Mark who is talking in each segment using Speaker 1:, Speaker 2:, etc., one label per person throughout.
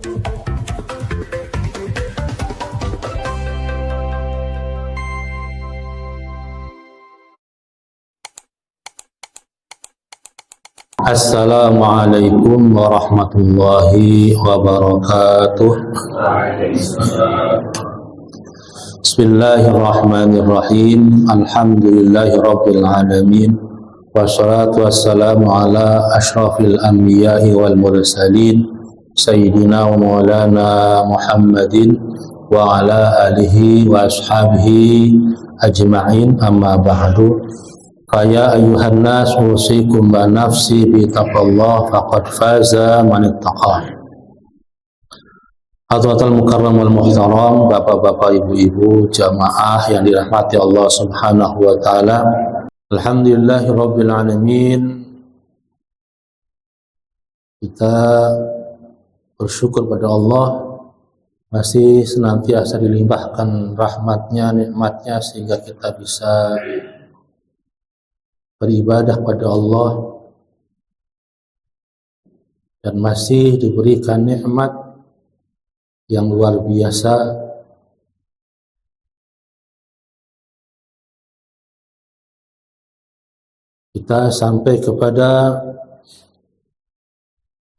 Speaker 1: Assalamualaikum warahmatullahi wabarakatuh. Bismillahirrahmanirrahim. Alhamdulillahirabbil alamin. Wassalatu wassalamu ala asyrafil anbiya'i wal mursalin sayyidina wa maulana Muhammadin wa ala alihi wa ashabihi ajma'in, amma ba'du. Faya ayuhan nas usikum wa nafsi bi taqwallah faqad faza man ittaqa. Hadratul mukarram wal muhtaram, bapak-bapak, ibu-ibu, jamaah yang dirahmati Allah Subhanahu wa taala. Alhamdulillahirabbil alamin. Kita bersyukur pada Allah masih senantiasa dilimpahkan rahmatnya, nikmatnya, sehingga kita bisa beribadah pada Allah dan masih diberikan nikmat yang luar biasa. Kita sampai kepada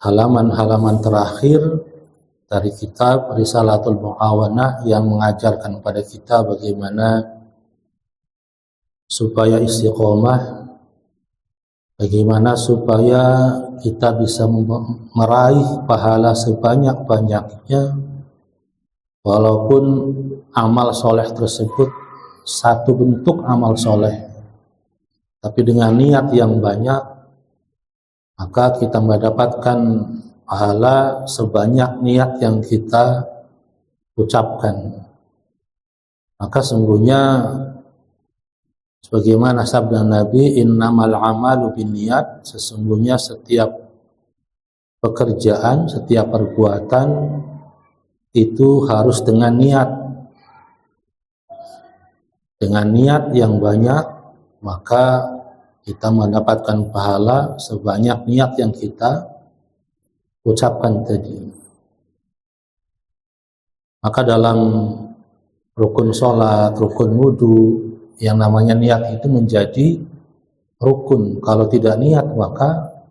Speaker 1: halaman-halaman terakhir dari kitab Risalatul Mu'awanah yang mengajarkan kepada kita bagaimana supaya istiqomah, bagaimana supaya kita bisa meraih pahala sebanyak-banyaknya, walaupun amal soleh tersebut satu bentuk amal soleh, tapi dengan niat yang banyak, maka kita mendapatkan pahala sebanyak niat yang kita ucapkan. Maka sungguhnya sebagaimana sabda Nabi, innamal amalu binniyat, sesungguhnya setiap pekerjaan, setiap perbuatan itu harus dengan niat. Dengan niat yang banyak, maka kita mendapatkan pahala sebanyak niat yang kita ucapkan tadi. Maka dalam rukun sholat, rukun wudu, yang namanya niat itu menjadi rukun. Kalau tidak niat, maka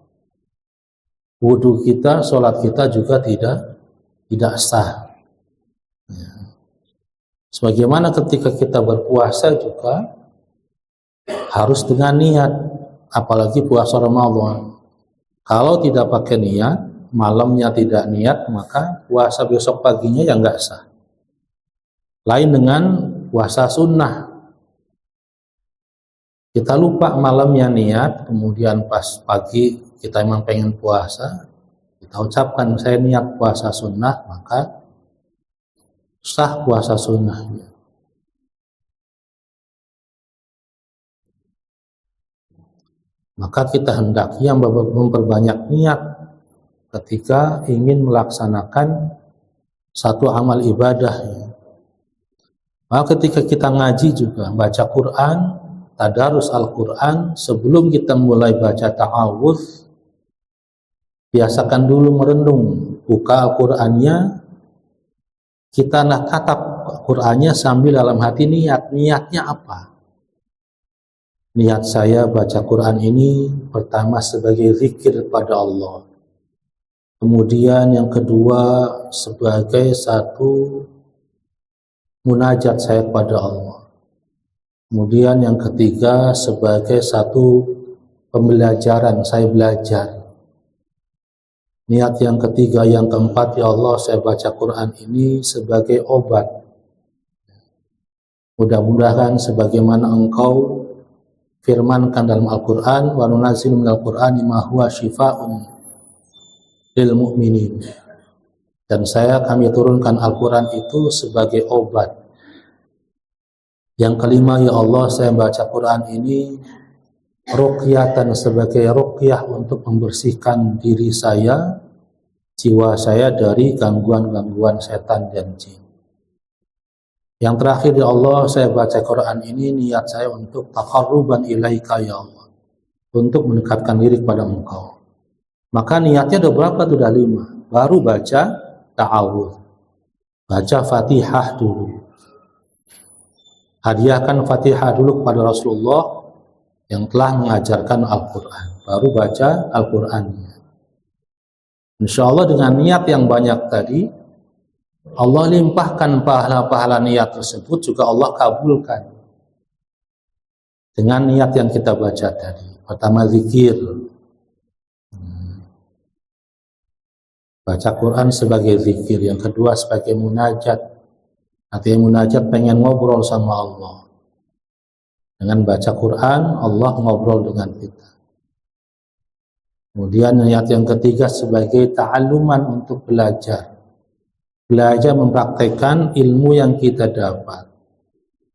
Speaker 1: wudu kita, sholat kita juga tidak sah. Sebagaimana ketika kita berpuasa juga harus dengan niat, apalagi puasa Ramadan. Kalau tidak pakai niat, malamnya tidak niat, maka puasa besok paginya ya nggak sah. Lain dengan puasa sunnah. Kita lupa malamnya niat, kemudian pas pagi kita emang pengen puasa, kita ucapkan saya niat puasa sunnah, maka sah puasa sunnahnya. Maka kita hendaknya memperbanyak niat ketika ingin melaksanakan satu amal ibadah. Maka ketika kita ngaji juga, baca Quran, tadarus Al-Quran, sebelum kita mulai baca ta'awudz, biasakan dulu merenung, buka Al-Qurannya, kita natap Qurannya sambil dalam hati niatnya apa? Niat saya baca Quran ini pertama sebagai zikir pada Allah, kemudian yang kedua sebagai satu munajat saya kepada Allah, kemudian yang ketiga sebagai satu pembelajaran, saya belajar. Niat yang ketiga, yang keempat, ya Allah saya baca Quran ini sebagai obat. Mudah-mudahan sebagaimana Engkau firmankan dalam Al-Quran, wa nunazzilu minal Qur'ani ma huwa syifaa'un lil mu'minin. Dan kami turunkan Al-Quran itu sebagai obat. Yang kelima, ya Allah saya baca Quran ini ruqyatan, sebagai ruqyah untuk membersihkan diri saya, jiwa saya dari gangguan-gangguan setan dan jin. Yang terakhir, ya Allah saya baca Quran ini niat saya untuk taqarruban ilaika ya Allah, untuk mendekatkan diri kepada Engkau. Maka niatnya ada berapa? Sudah 5. Baru baca ta'awudz. Baca Fatihah dulu. Hadiahkan Fatihah dulu kepada Rasulullah yang telah mengajarkan Al-Quran. Baru baca Al-Qurannya. Insya Allah dengan niat yang banyak tadi, Allah limpahkan pahala-pahala niat tersebut, juga Allah kabulkan. Dengan niat yang kita baca tadi. Pertama zikir. Baca Quran sebagai zikir. Yang kedua sebagai munajat. Artinya munajat pengen ngobrol sama Allah. Dengan baca Quran, Allah ngobrol dengan kita. Kemudian niat yang ketiga sebagai ta'alluman untuk belajar. Belajar mempraktekkan ilmu yang kita dapat.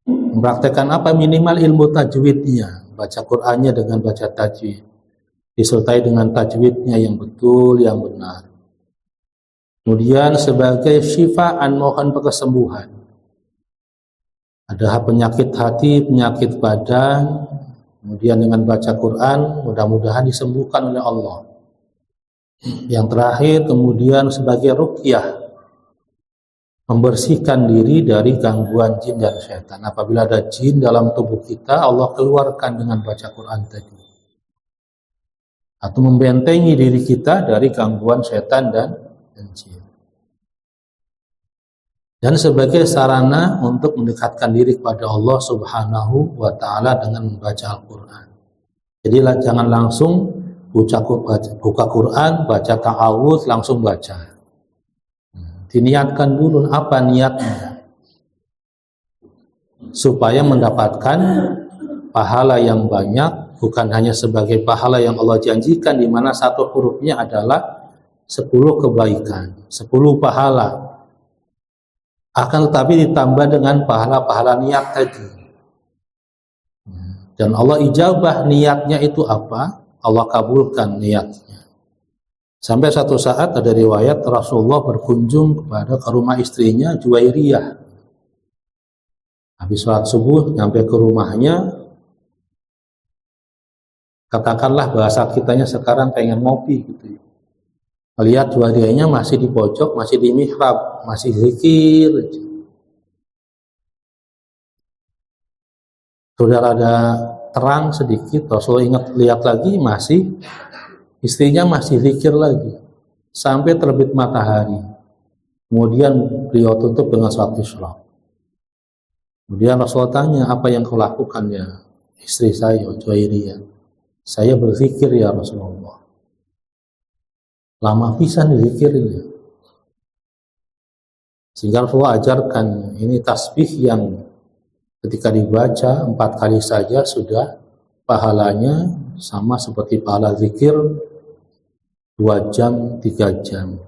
Speaker 1: Mempraktekkan apa? Minimal ilmu tajwidnya. Baca Qurannya dengan baca tajwid. Disertai dengan tajwidnya yang betul, yang benar. Kemudian sebagai syifaan, mohon kesembuhan. Ada penyakit hati, penyakit badan, kemudian dengan baca Quran mudah-mudahan disembuhkan oleh Allah. Yang terakhir kemudian sebagai ruqyah, membersihkan diri dari gangguan jin dan syaitan. Apabila ada jin dalam tubuh kita, Allah keluarkan dengan baca Quran tadi. Atau membentengi diri kita dari gangguan syaitan dan jin. Dan sebagai sarana untuk mendekatkan diri kepada Allah Subhanahu wa ta'ala dengan membaca Al-Quran. Jadi jangan langsung buka Quran, baca ta'awudz, langsung baca. Diniatkan dulu apa niatnya. Supaya mendapatkan pahala yang banyak, bukan hanya sebagai pahala yang Allah janjikan, di mana satu hurufnya adalah 10 kebaikan, 10 pahala. Akan tetapi ditambah dengan pahala-pahala niat tadi. Dan Allah ijabah niatnya itu apa? Allah kabulkan niatnya. Sampai satu saat ada riwayat Rasulullah berkunjung ke rumah istrinya Juwairiyah. Habis sholat subuh nyampe ke rumahnya, katakanlah bahasa kitanya sekarang pengen ngopi gitu. Melihat Juwairiyahnya masih di pojok, masih di mihrab, masih zikir. Sudah ada terang sedikit, Rasulullah lihat lagi, masih istrinya masih zikir lagi sampai terbit matahari. Kemudian beliau tutup dengan salat isyraq. Kemudian Rasulullah tanya, apa yang kau lakukan ya istri saya Juwairiyah? Saya berzikir ya Rasulullah. Lama pisan zikirnya. Sehingga Rasulullah ajarkan ini tasbih yang ketika dibaca 4 kali saja sudah pahalanya sama seperti pahala zikir 2 jam, 3 jam.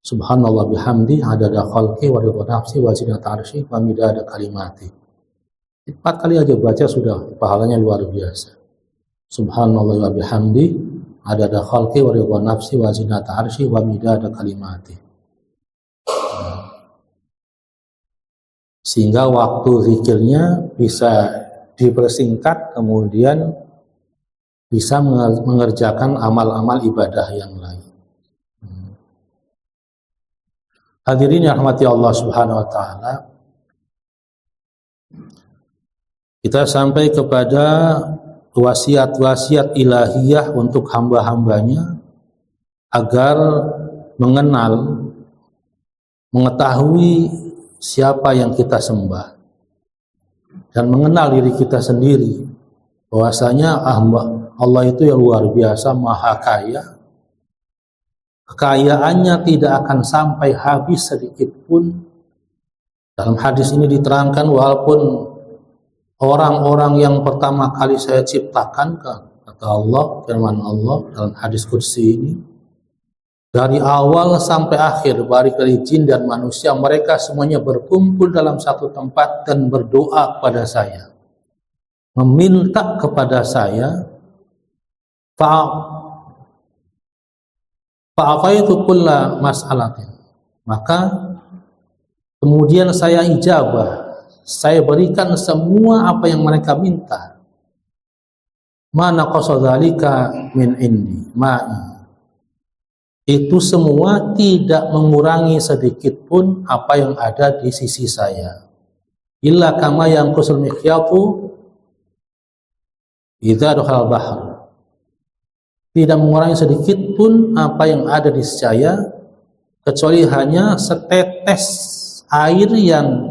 Speaker 1: Subhanallah bihamdi adada khalqi wa ridha nafsi wa zinata arsy wa midada kalimati. 4 kali aja baca sudah pahalanya luar biasa. Subhanallah wa bihamdi adada khalqi wa ridha nafsi wa zinata arsy wa midada kalimati. Sehingga waktu zikirnya bisa dipersingkat, kemudian bisa mengerjakan amal-amal ibadah yang lain. Hadirin yang rahmati Allah Subhanahu wa taala, kita sampai kepada wasiat-wasiat ilahiyah untuk hamba-hambanya agar mengenal, mengetahui siapa yang kita sembah dan mengenal diri kita sendiri, bahwasanya Allah itu yang luar biasa, maha kaya. Kekayaannya tidak akan sampai habis sedikit pun. Dalam hadis ini diterangkan, walaupun orang-orang yang pertama kali saya ciptakan, kata Allah, firman Allah dalam hadis kursi ini, dari awal sampai akhir, baik dari jin dan manusia, mereka semuanya berkumpul dalam satu tempat dan berdoa kepada saya, meminta kepada saya, fa'afaitu kulla mas'alatin. Maka kemudian saya ijabah, saya berikan semua apa yang mereka minta. Ma naqasa dzalika min indi ma'i. itu semua tidak mengurangi sedikit pun apa yang ada di sisi saya. Illa kama yanqusul mikhyatu idza dakhala bahr. Tidak mengurangi sedikit pun apa yang ada di sisi saya, kecuali hanya setetes air yang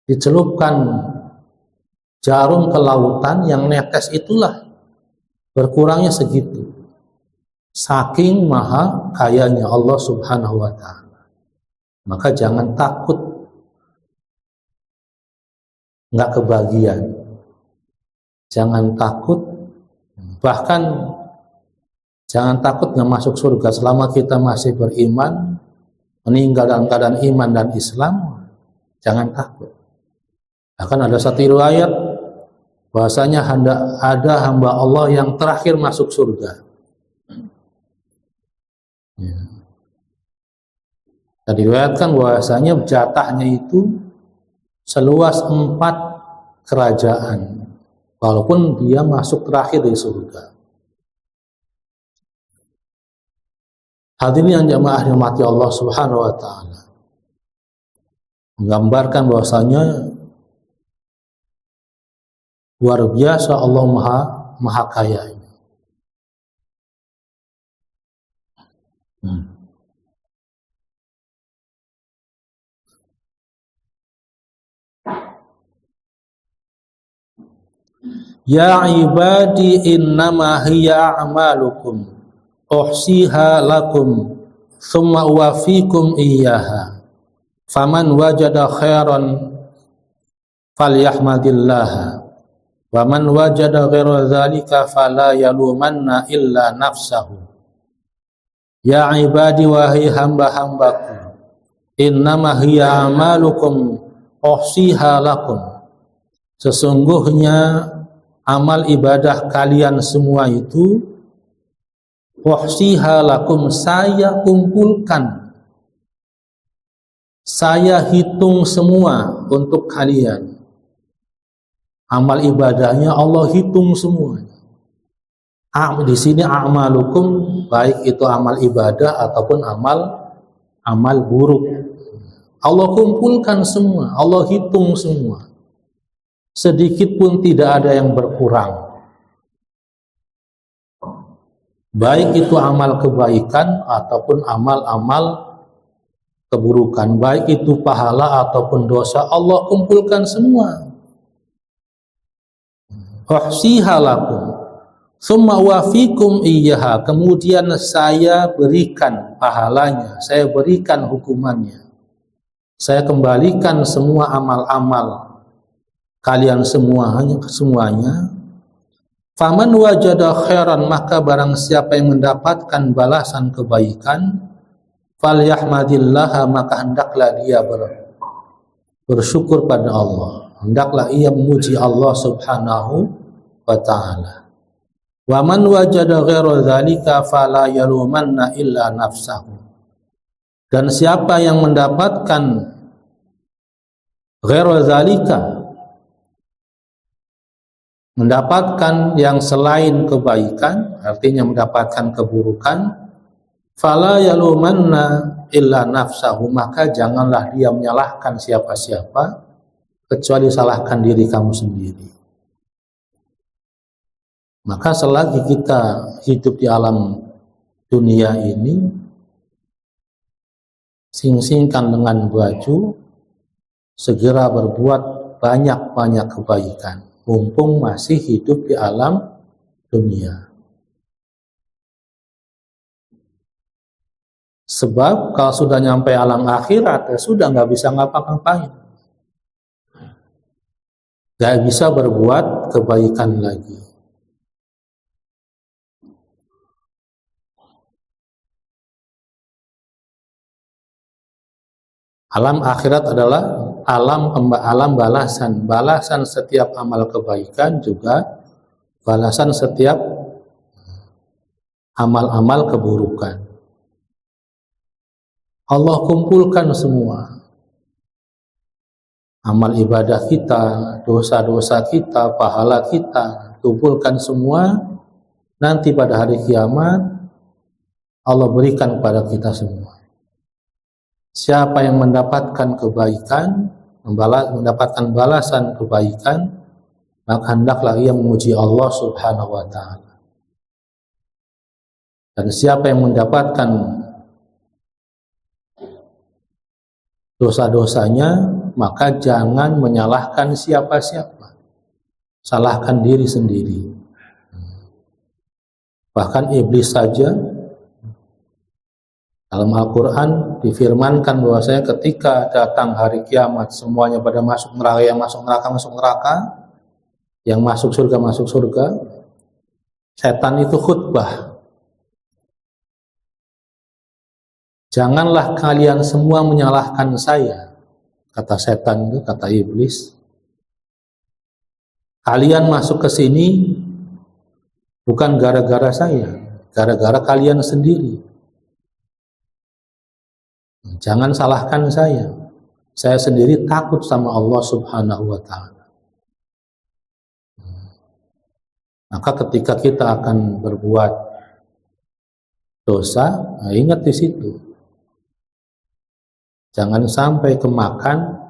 Speaker 1: dicelupkan jarum ke lautan, yang netes itulah berkurangnya segitu. Saking maha kayanya Allah Subhanahu wa ta'ala. Maka jangan takut nggak kebagian. Jangan takut, bahkan jangan takut nggak masuk surga selama kita masih beriman, meninggal dalam keadaan iman dan Islam. Jangan takut. Bahkan ada satu riwayat bahwasanya ada hamba Allah yang terakhir masuk surga. Dan diriwayatkan bahwasanya jatahnya itu seluas 4 kerajaan, walaupun dia masuk terakhir di surga. Hadirin yang jamaah dirahmati Allah Subhanahu wa ta'ala, menggambarkan bahwasanya luar biasa Allah maha kaya ini. Ya ibadi innama hiya a'malukum uhsiha lakum thumma uwafikum iyyaha faman wajada khairan falyahmadillaha wa man wajada ghaira dzalika fala yalumanna illa nafsahu. Ya ibadi, wahai hamba-hambaku, innama hiya a'malukum uhsiha lakum, sesungguhnya amal ibadah kalian semua itu uhsiha lakum, saya kumpulkan, saya hitung semua untuk kalian. Amal ibadahnya Allah hitung semua. Di sini a'malukum, baik itu amal ibadah ataupun amal buruk, Allah kumpulkan semua, Allah hitung semua. Sedikit pun tidak ada yang berkurang. Baik itu amal kebaikan ataupun amal-amal keburukan, baik itu pahala ataupun dosa, Allah kumpulkan semua. Uhsiha lakum summa wafikum iyyaha, kemudian saya berikan pahalanya, saya berikan hukumannya, saya kembalikan semua amal-amal kalian semuanya. Faman wajada khairan, maka barang siapa yang mendapatkan balasan kebaikan, falyahmadillaha, maka hendaklah dia bersyukur pada Allah, hendaklah ia memuji Allah Subhanahu wa ta'ala. Wa man wajada ghaira dzalika fala yalumanna illa nafsahu, dan siapa yang mendapatkan ghaira dzalika, mendapatkan yang selain kebaikan, artinya mendapatkan keburukan, fala yalumanna illa nafsahu, maka janganlah dia menyalahkan siapa-siapa kecuali salahkan diri kamu sendiri. Maka selagi kita hidup di alam dunia ini, sing-singkan dengan baju, segera berbuat banyak-banyak kebaikan, mumpung masih hidup di alam dunia. Sebab kalau sudah nyampe alam akhirat, ya sudah nggak bisa ngapa-ngapain, nggak bisa berbuat kebaikan lagi. Alam akhirat adalah alam balasan setiap amal kebaikan, juga balasan setiap amal-amal keburukan. Allah kumpulkan semua amal ibadah kita, dosa-dosa kita, pahala kita, kumpulkan semua. Nanti pada hari kiamat Allah berikan kepada kita semua. Siapa yang mendapatkan kebaikan, mendapatkan balasan kebaikan, maka hendaklah ia memuji Allah Subhanahu wa ta'ala. Dan siapa yang mendapatkan dosa-dosanya, maka jangan menyalahkan siapa-siapa, salahkan diri sendiri. Bahkan iblis saja dalam Al-Quran difirmankan bahwasanya ketika datang hari kiamat semuanya pada masuk neraka, yang masuk neraka masuk neraka, yang masuk surga, setan itu khutbah, janganlah kalian semua menyalahkan saya, kata setan itu, kata iblis. Kalian masuk ke sini bukan gara-gara saya, gara-gara kalian sendiri. Jangan salahkan saya sendiri takut sama Allah Subhanahu wa ta'ala. Maka ketika kita akan berbuat dosa, nah ingat di situ. Jangan sampai kemakan,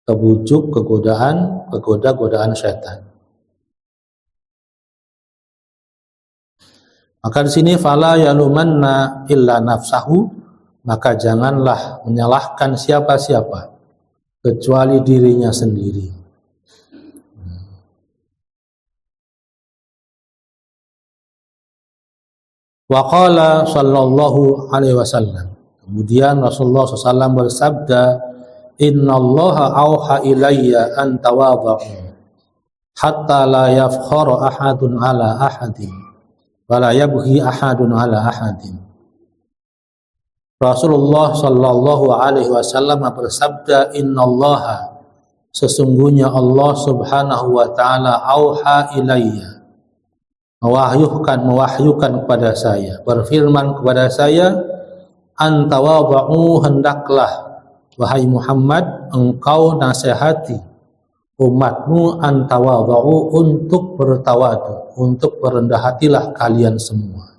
Speaker 1: kebujuk, kegoda-godaan setan. Maka di sini fala yalumanna illa nafsahu, maka janganlah menyalahkan siapa-siapa kecuali dirinya sendiri. Wa qala sallallahu alaihi wasallam, kemudian Rasulullah SAW bersabda, innallaha auha ilayya an tawadhu hatta la yafkhara ahadun ala ahadin wa la yabghi ahadun ala ahadin. Rasulullah sallallahu alaihi wasallam bersabda, innallaha, sesungguhnya Allah Subhanahu wa ta'ala, auha ilayya, mewahyukan kepada saya, berfirman kepada saya, antawadhu, hendaklah wahai Muhammad engkau nasihati umatmu, antawadhu, untuk bertawadu, untuk berendah hatilah kalian semua.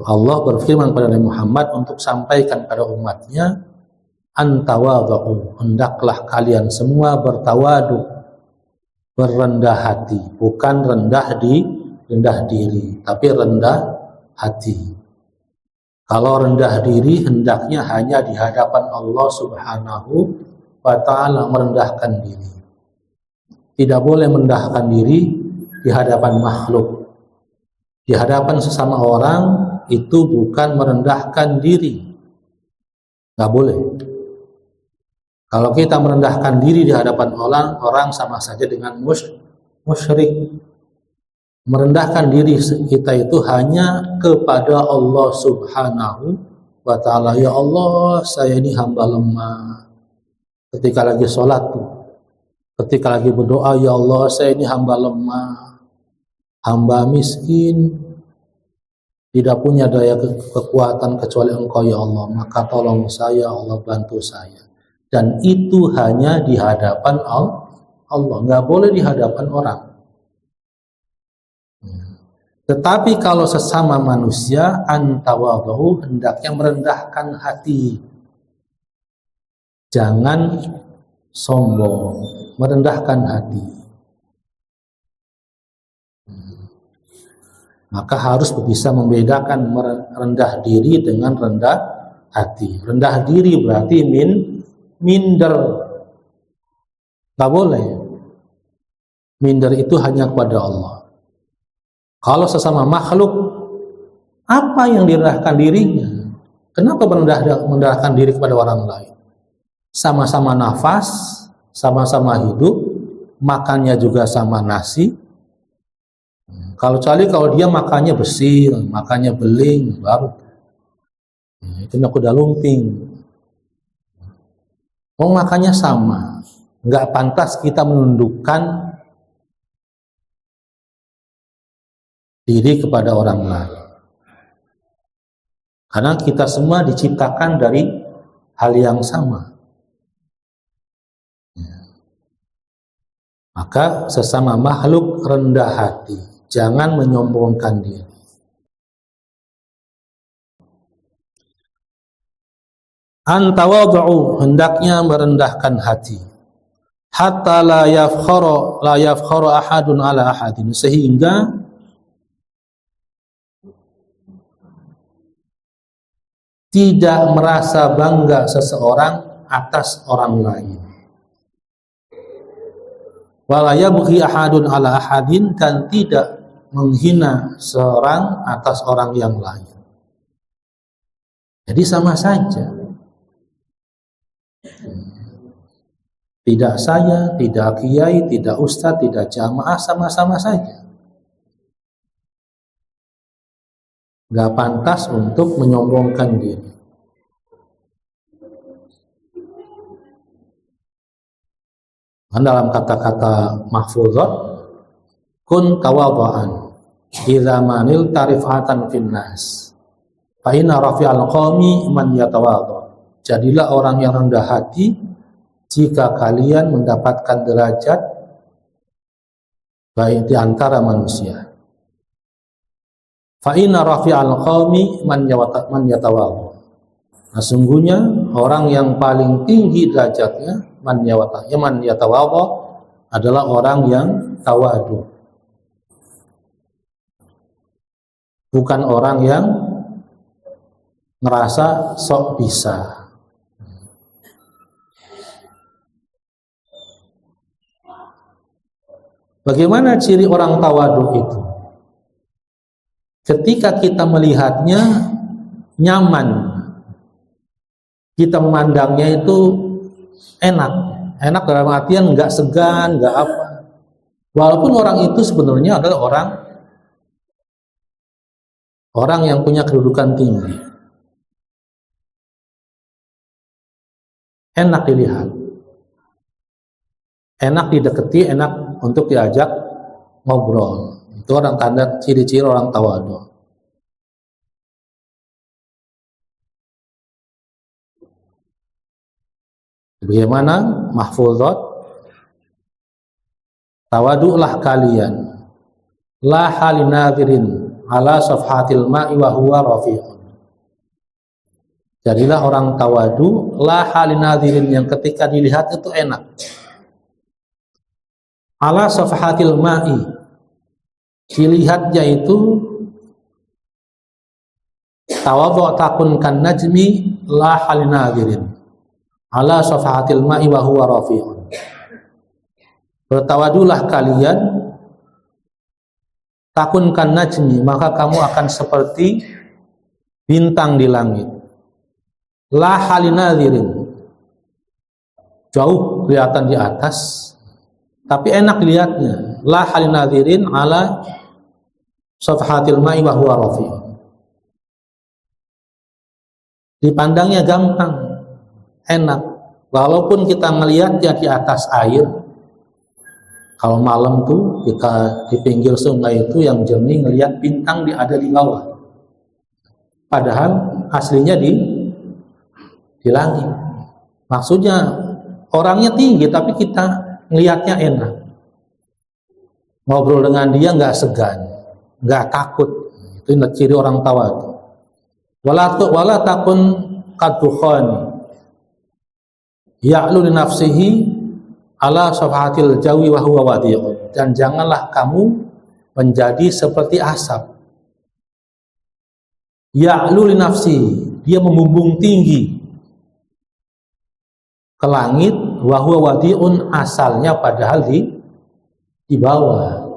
Speaker 1: Allah berfirman kepada Nabi Muhammad untuk sampaikan kepada umatnya, antawadhu, hendaklah kalian semua bertawadu, berendah hati, bukan rendah diri, tapi rendah hati. Kalau rendah diri hendaknya hanya di hadapan Allah Subhanahu wa ta'ala, merendahkan diri. Tidak boleh merendahkan diri di hadapan makhluk. Di hadapan sesama orang itu bukan merendahkan diri, nggak boleh. Kalau kita merendahkan diri di hadapan orang sama saja dengan musyrik. Merendahkan diri kita itu hanya kepada Allah Subhanahu wa ta'ala. Ya Allah, saya ini hamba lemah. Ketika lagi sholat tuh, ketika lagi berdoa, ya Allah, saya ini hamba lemah, hamba miskin, tidak punya daya kekuatan kecuali Engkau ya Allah, maka tolong saya, Allah bantu saya. Dan itu hanya di hadapan Allah, nggak boleh di hadapan orang. Tetapi kalau sesama manusia, antawadhu, hendaknya merendahkan hati, jangan sombong, merendahkan hati. Maka harus bisa membedakan rendah diri dengan rendah hati. Rendah diri berarti minder. Gak boleh. Minder itu hanya kepada Allah. Kalau sesama makhluk, apa yang direndahkan dirinya? Kenapa merendahkan diri kepada orang lain? Sama-sama nafas, sama-sama hidup, makannya juga sama nasi. Kalau dia makannya besi, makannya beling, baru itu kuda lumping. Makannya sama, nggak pantas kita menundukkan diri kepada orang lain. Karena kita semua diciptakan dari hal yang sama. Maka sesama makhluk rendah hati, jangan menyombongkan diri. Antawadhu, hendaknya merendahkan hati. Hatta la yafkhara ahadun ala ahadin, sehingga tidak merasa bangga seseorang atas orang lain. Wala yabghi ahadun ala ahadin, dan tidak menghina seorang atas orang yang lain. Jadi sama saja. Tidak saya, tidak kiai, tidak ustadz, tidak jamaah, sama-sama saja. Gak pantas untuk menyombongkan diri. Dan dalam kata-kata mahfuzat, kun tawadhu'an idza manil tarifatan finnas fa inna rafi'al qawmi man yatawadhu. Jadilah orang yang rendah hati jika kalian mendapatkan derajat baik di antara manusia. Fa inna rafi'al qawmi man yatawadhu. Nah, sungguhnya orang yang paling tinggi derajatnya man yatawadhu adalah orang yang tawadu. Bukan orang yang ngerasa sok bisa. Bagaimana ciri orang tawadu itu? Ketika kita melihatnya nyaman, kita memandangnya itu enak dalam artian nggak segan, nggak apa. Walaupun orang itu sebenarnya adalah orang yang punya kedudukan tinggi, enak dilihat, enak didekati, enak untuk diajak ngobrol. Itu orang tanda ciri-ciri orang tawadu. Bagaimana mahfuzat? Tawadu'lah kalian la halinadirin ala safhatil ma'i wa huwa rafi'un. Jadilah orang tawadu la halinadirin, yang ketika dilihat itu enak. Ala safhatil ma'i, dilihatnya itu tawadhu takun kan najmi la halinadirin ala safhatil ma'i wa huwa rafi'un. Bertawadulah kalian takun kan najmi, maka kamu akan seperti bintang di langit. La halinadirin, jauh kelihatan di atas tapi enak dilihatnya. La halinadirin ala safhatil ma'i wa huwa rafi'un. Dipandangnya gampang, enak. Walaupun kita melihatnya di atas air, kalau malam tuh kita di pinggir sungai itu yang jernih ngelihat bintang ada di bawah. Padahal aslinya di langit. Maksudnya orangnya tinggi tapi kita ngelihatnya enak. Ngobrol dengan dia nggak segan, nggak takut. Itu ciri orang tawadu. Wala takun kadukhani ya'lu li nafsihi ala safhatil jawi wa huwa wadi'un. Dan janganlah kamu menjadi seperti asap. Ya'lu li nafsihi, dia membumbung tinggi ke langit, wa huwa wadi'un, asalnya padahal di bawah.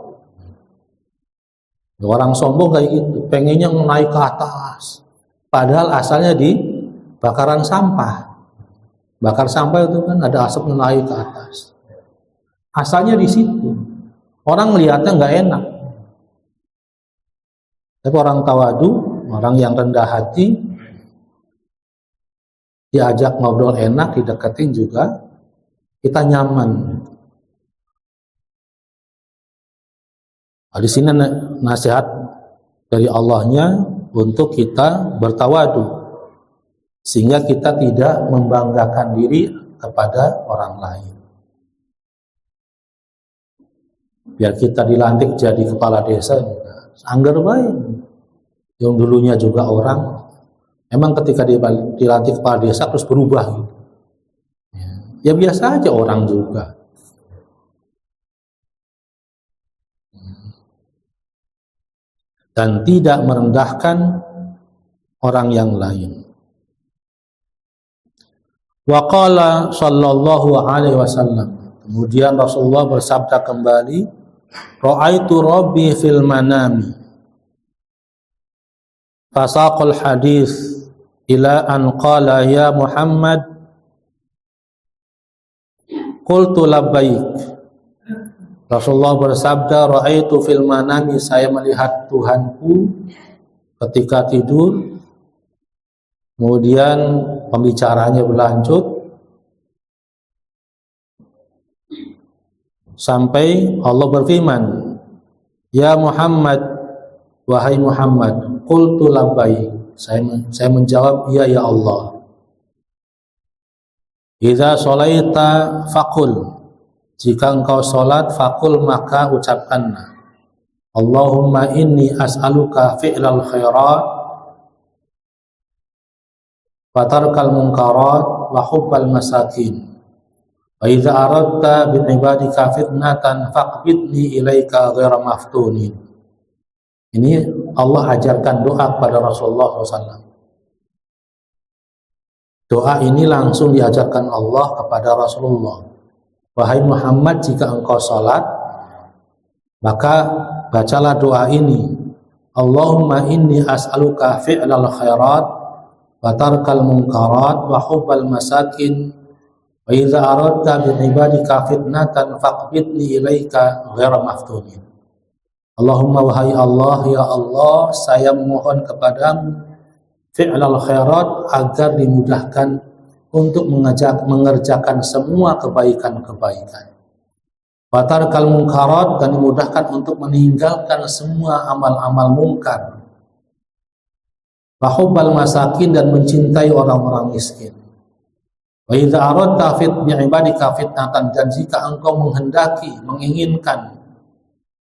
Speaker 1: Orang sombong kayak gitu, pengennya naik ke atas, padahal asalnya di bakaran sampah. Bakar sampah itu kan ada asap naik ke atas. Asalnya di situ. Orang melihatnya nggak enak. Tapi orang tawadu, orang yang rendah hati, diajak ngobrol enak, dideketin juga, kita nyaman. Nah, di sini nasihat dari Allahnya untuk kita bertawadu, sehingga kita tidak membanggakan diri kepada orang lain. Biar kita dilantik jadi kepala desa juga anggar baik. Yang dulunya juga orang Emang ketika dilantik kepala desa terus berubah gitu. Ya biasa aja orang juga. Dan tidak merendahkan orang yang lain. Wa qala sallallahu alaihi wasallam. Kemudian Rasulullah bersabda kembali, ra'aitu rabbi fil manami. Fasaqal hadis ila an qala ya Muhammad qultu labbaik. Rasulullah bersabda, ra'aitu fil manami, saya melihat Tuhanku ketika tidur. Kemudian pembicaranya berlanjut sampai Allah berfirman, ya Muhammad, wahai Muhammad, qultu labbaik. Saya menjawab, ya Allah. Idza shalaita faqul, jika engkau sholat, faqul, maka ucapkanlah, Allahumma inni as'aluka fi'lal khairat wa tarkal munkarat wa hubbal masakin wa idza aradta bi ibadika fitnatan faqbidni ilaika ghaira maftunin. Ini Allah ajarkan doa kepada Rasulullah SAW. Doa ini langsung diajarkan Allah kepada Rasulullah. Wahai Muhammad, jika engkau sholat, maka bacalah doa ini. Allahumma inni as'aluka fi'lal khairat wa tarkal munkarat wa hubbal masakin wa idza aradta bi ibadika fitnatan faqbidni ilaika ghaira maftunin. Allahumma, wahai Allah, ya Allah, saya memohon kepadamu fi'lal khairat, agar dimudahkan untuk mengerjakan semua kebaikan-kebaikan. Wa tarkal munkarat, dan dimudahkan untuk meninggalkan semua amal-amal mungkar. Wa hubbal masakin, dan mencintai orang-orang miskin. Wa idza aradta fi ibadika fitnatan, dan jika engkau menghendaki, menginginkan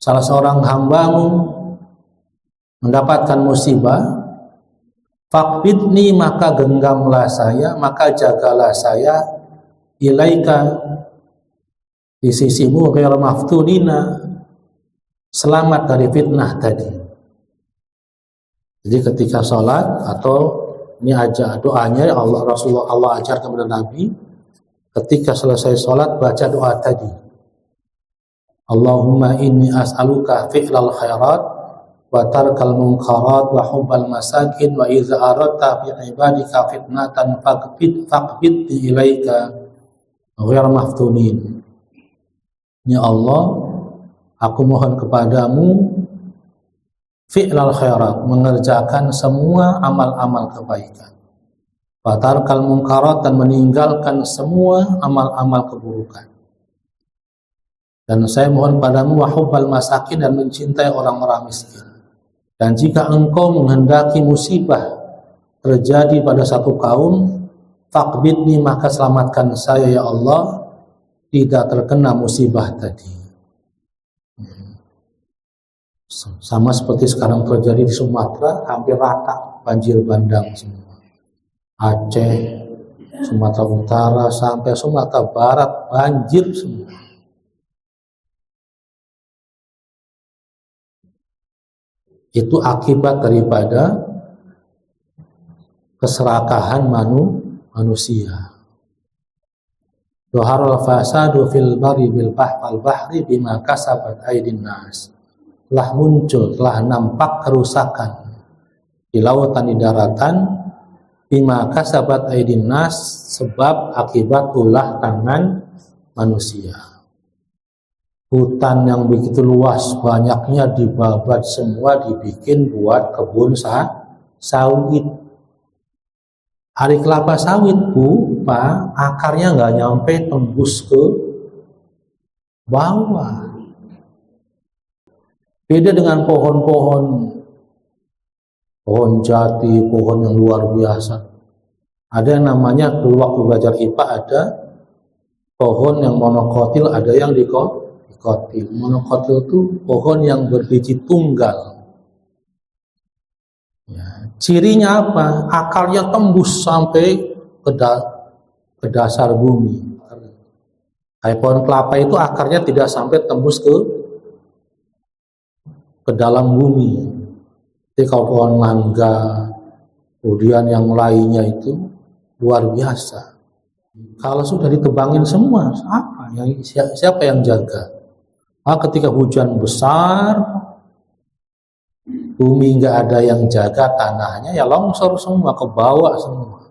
Speaker 1: salah seorang hambamu mendapatkan musibah, faqbidni, maka genggamlah saya, maka jagalah saya, ilaika, di sisimu, ghair maftunina, selamat dari fitnah tadi. Jadi ketika sholat, atau ini aja doanya Allah ajarkan kepada Nabi, ketika selesai sholat baca doa tadi. Allahumma inni as'aluka fi'lal khairat wa tarkal munkarat wa hubbal masakin wa idza aradta bi ibadika fitnatan faqbid ilaika ghair maftunin. Ya Allah, aku mohon kepadamu fi'lal khairat, mengerjakan semua amal-amal kebaikan, wa tarkal munkarat, dan meninggalkan semua amal-amal keburukan. Dan saya mohon padamu wa hubbal masakin, dan mencintai orang-orang miskin. Dan jika engkau menghendaki musibah terjadi pada satu kaum, faqbidni, maka selamatkan saya ya Allah, tidak terkena musibah tadi. Sama seperti sekarang terjadi di Sumatera, hampir rata banjir bandang semua. Aceh, Sumatera Utara sampai Sumatera Barat banjir semua. Itu akibat daripada keserakahan manusia. Doharul fasadu fil bari bil bahri bima kasabat aydin nas. Telah muncul, telah nampak kerusakan di lautan, di daratan, bima kasabat aydin nas, sebab akibat ulah tangan manusia. Hutan yang begitu luas banyaknya dibabat semua, dibikin buat kebun sawit. Ari kelapa sawit, Bu, Pak, akarnya nggak nyampe tembus ke bawah. Beda dengan pohon-pohon jati, pohon yang luar biasa. Ada yang namanya, dulu waktu belajar IPA ada pohon yang monokotil, ada yang dikotil. Monokotil itu pohon yang berbiji tunggal. Ya, Cirinya apa? Akarnya tembus sampai ke dasar bumi. Kayak pohon kelapa itu akarnya tidak sampai tembus ke dalam bumi. Jadi kalau pohon mangga, kemudian yang lainnya itu luar biasa. Kalau sudah ditebangin semua, apa? Siapa yang jaga? Ketika hujan besar, bumi nggak ada yang jaga tanahnya, ya longsor semua, ke bawah semua.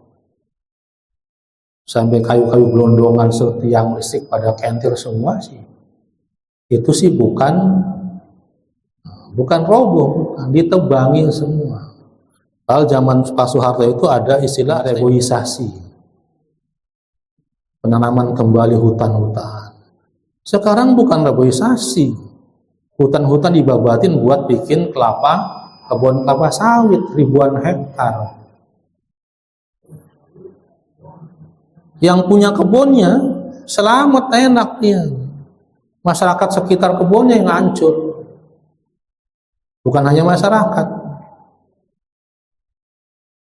Speaker 1: Sampai kayu-kayu gelondongan seperti yang listrik pada kentir semua sih. Itu sih bukan roboh, bukan, ditebangin semua. Kalau zaman Pak Soeharto itu ada istilah reboisasi, penanaman kembali hutan-hutan. Sekarang bukan reboisasi, hutan-hutan dibabatin buat bikin kebun kelapa sawit ribuan hektar. Yang punya kebunnya selamat, enak dia. Masyarakat sekitar kebunnya yang hancur. Bukan hanya masyarakat,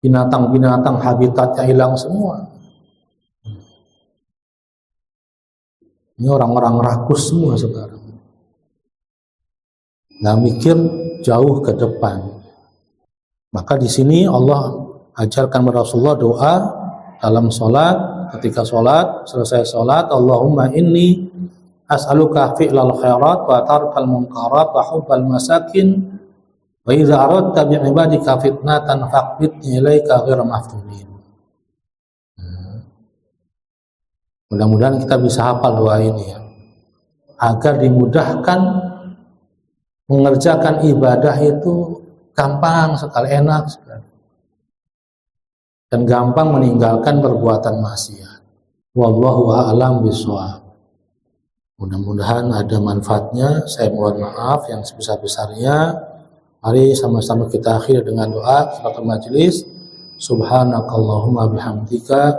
Speaker 1: binatang-binatang habitatnya hilang semua. Ini orang-orang rakus semua sekarang. Nggak mikir jauh ke depan. Maka di sini Allah ajarkan Rasulullah doa dalam sholat. Ketika sholat, selesai sholat, Allahumma inni as'aluka fi'lal khairat wa tarkal munkarat wa hubbal masakin wa idza aradta bi'ibadika fitnatan faqbidni ilaika ghairu maftunin. Mudah-mudahan kita bisa hafal doa ini ya, agar dimudahkan mengerjakan ibadah itu gampang sekali, enak sekali, dan gampang meninggalkan perbuatan maksiat. Wallahu a'lam bishawab. Mudah-mudahan ada manfaatnya. Saya mohon maaf yang sebesar-besarnya. Mari sama-sama kita akhiri dengan doa kafaratul majelis. Subhanakallahumma bihamdika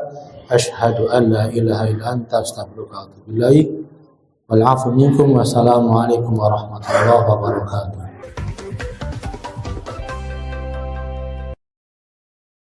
Speaker 1: asyhadu an la ilaha illa anta astaghfiruka wa atubu ilaik. Wal 'afwu minkum. Wassalamualaikum warahmatullahi wabarakatuh.